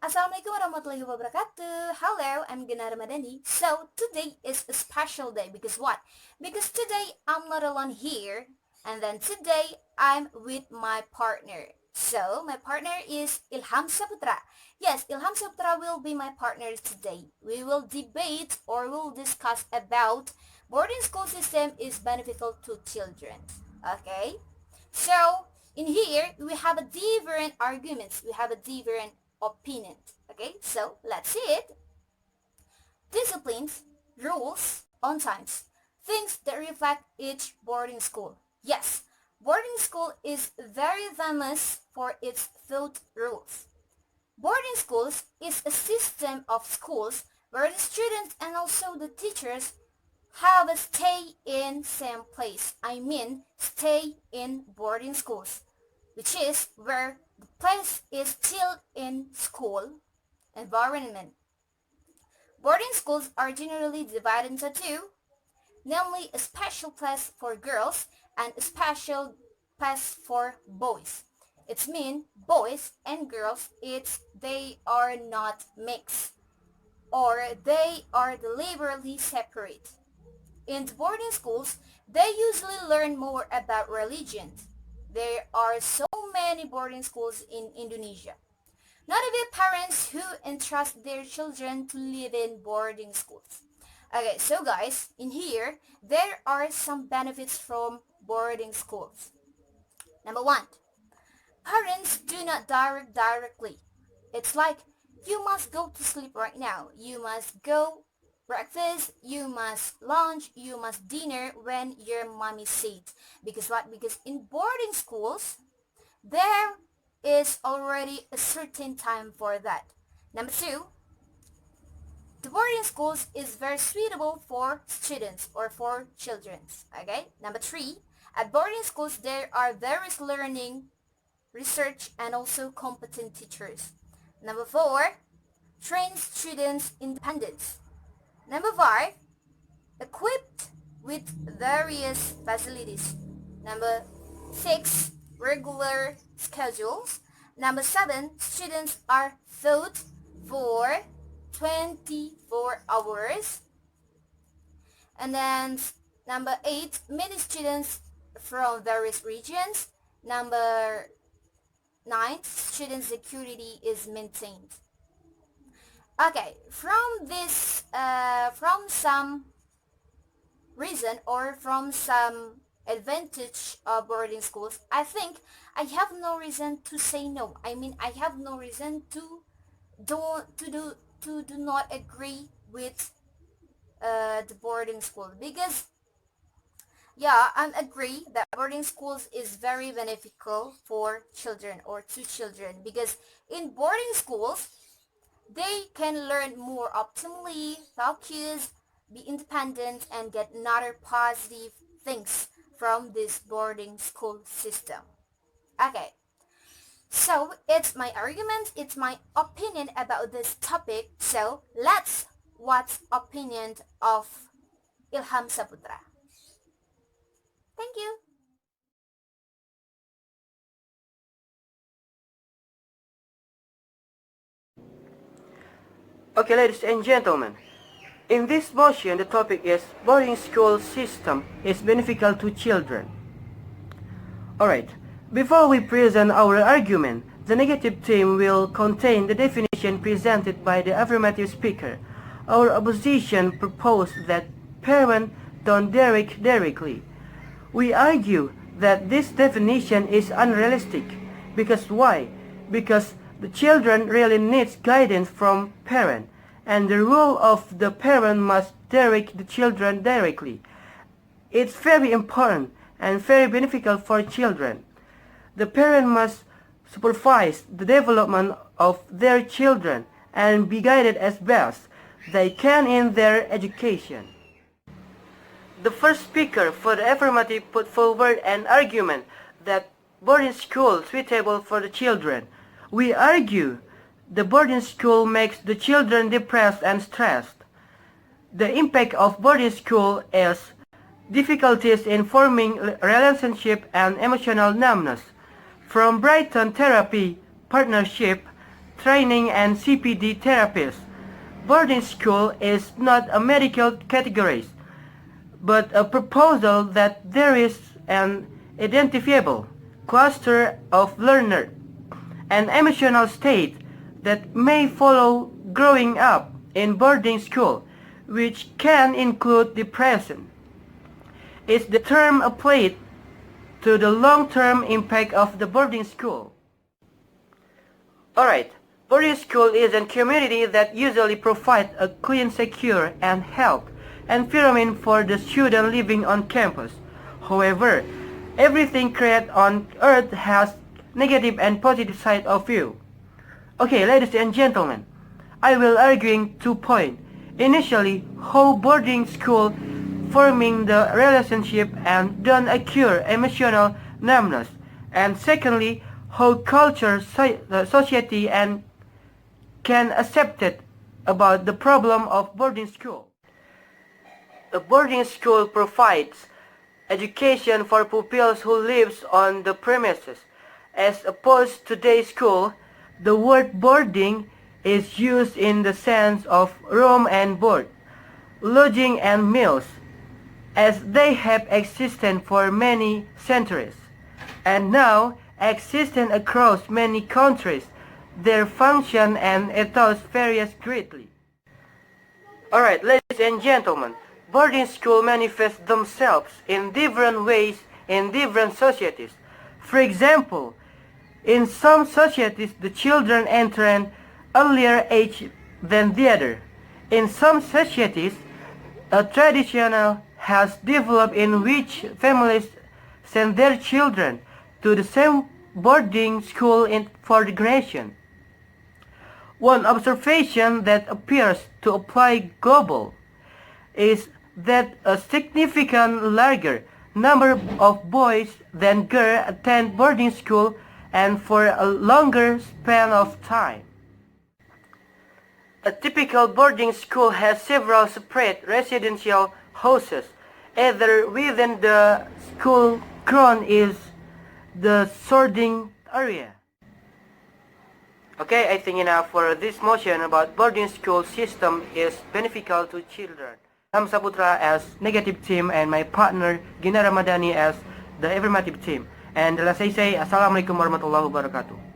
Assalamualaikum warahmatullahi wabarakatuh. Hello, I'm Gina Ramadhani. So today is a special day because what? Because today I'm not alone here, and then today I'm with my partner. So my partner is Ilham Saputra. Yes, Ilham Saputra will be my partner today. We will debate or we'll discuss about boarding school system is beneficial to children. Okay? So in here we have a different arguments. We have a different opinion. Okay, so let's see it. Disciplines, rules, on times, things that reflect each boarding school. Yes, boarding school is very famous for its food rules. Boarding schools is a system of schools where the students and also the teachers have a stay in same place. I mean stay in boarding schools, which is where the place is still in school environment. Boarding schools are generally divided into two, namely a special place for girls and a special place for boys. It means boys and girls, they are not mixed or they are deliberately separate. In boarding schools, they usually learn more about religion. There are so many boarding schools in Indonesia. Not even parents who entrust their children to live in boarding schools. Okay, so guys, in here, there are some benefits from boarding schools. Number one, parents do not direct directly. It's like, you must go to sleep right now. You must go breakfast, you must lunch, you must dinner when your mommy says. Because what? Because in boarding schools, there is already a certain time for that. Number two, the boarding schools is very suitable for students or for children. Okay. Number three, at boarding schools there are various learning, research, and also competent teachers. Number four, train students independence. Number five, equipped with various facilities. Number six, regular schedules. Number seven, students are taught for 24 hours. And then number eight, many students from various regions. Number nine, student security is maintained. Okay, from this, from some reason or from some advantage of boarding schools, I think I have no reason to say no. I mean, I have no reason to do not agree with the boarding school, because yeah, I agree that boarding schools is very beneficial for children or to children, because in boarding schools they can learn more optimally, focus, be independent, and get another positive things from this boarding school system. Okay, so it's my argument, it's my opinion about this topic. So let's watch opinion of Ilham Saputra. Thank you. Okay, ladies and gentlemen, in this motion the topic is boarding school system is beneficial to children. Alright, before we present our argument, the negative theme will contain the definition presented by the affirmative speaker. Our opposition proposed that parents don't direct directly. We argue that this definition is unrealistic. Because why? Because the children really needs guidance from parent, and the role of the parent must direct the children directly. It's very important and very beneficial for children. The parent must supervise the development of their children and be guided as best they can in their education. The first speaker for the affirmative put forward an argument that boarding school suitable for the children. We argue the boarding school makes the children depressed and stressed. The impact of boarding school is difficulties in forming relationship and emotional numbness. From Brighton Therapy Partnership, training and CPD therapists. Boarding school is not a medical category, but a proposal that there is an identifiable cluster of learner and emotional state that may follow growing up in boarding school, which can include depression. Is the term applied to the long-term impact of the boarding school? Alright, boarding school is a community that usually provides a clean, secure, and healthy environment for the student living on campus. However, everything created on earth has negative and positive side of view. Okay, ladies and gentlemen, I will arguing 2 points. Initially, how boarding school forming the relationship and don't occur emotional numbness. And secondly, how culture, society and can accept it about the problem of boarding school. A boarding school provides education for pupils who lives on the premises. As opposed to day school, the word boarding is used in the sense of room and board, lodging and meals, as they have existed for many centuries, and now existing across many countries. Their function and ethos varies greatly. Alright, ladies and gentlemen, boarding school manifest themselves in different ways in different societies. For example, in some societies the children enter an earlier age than the other. In some societies, a traditional has developed in which families send their children to the same boarding school for the duration. One observation that appears to apply global is that a significant larger number of boys than girls attend boarding school and for a longer span of time. A typical boarding school has several separate residential houses, either within the school ground is the sorting area. Okay, I think enough for this motion about boarding school system is beneficial to children. I'm Saputra as negative team and my partner Gina Ramadhani as the affirmative team. And last I say, Assalamualaikum warahmatullahi wabarakatuh.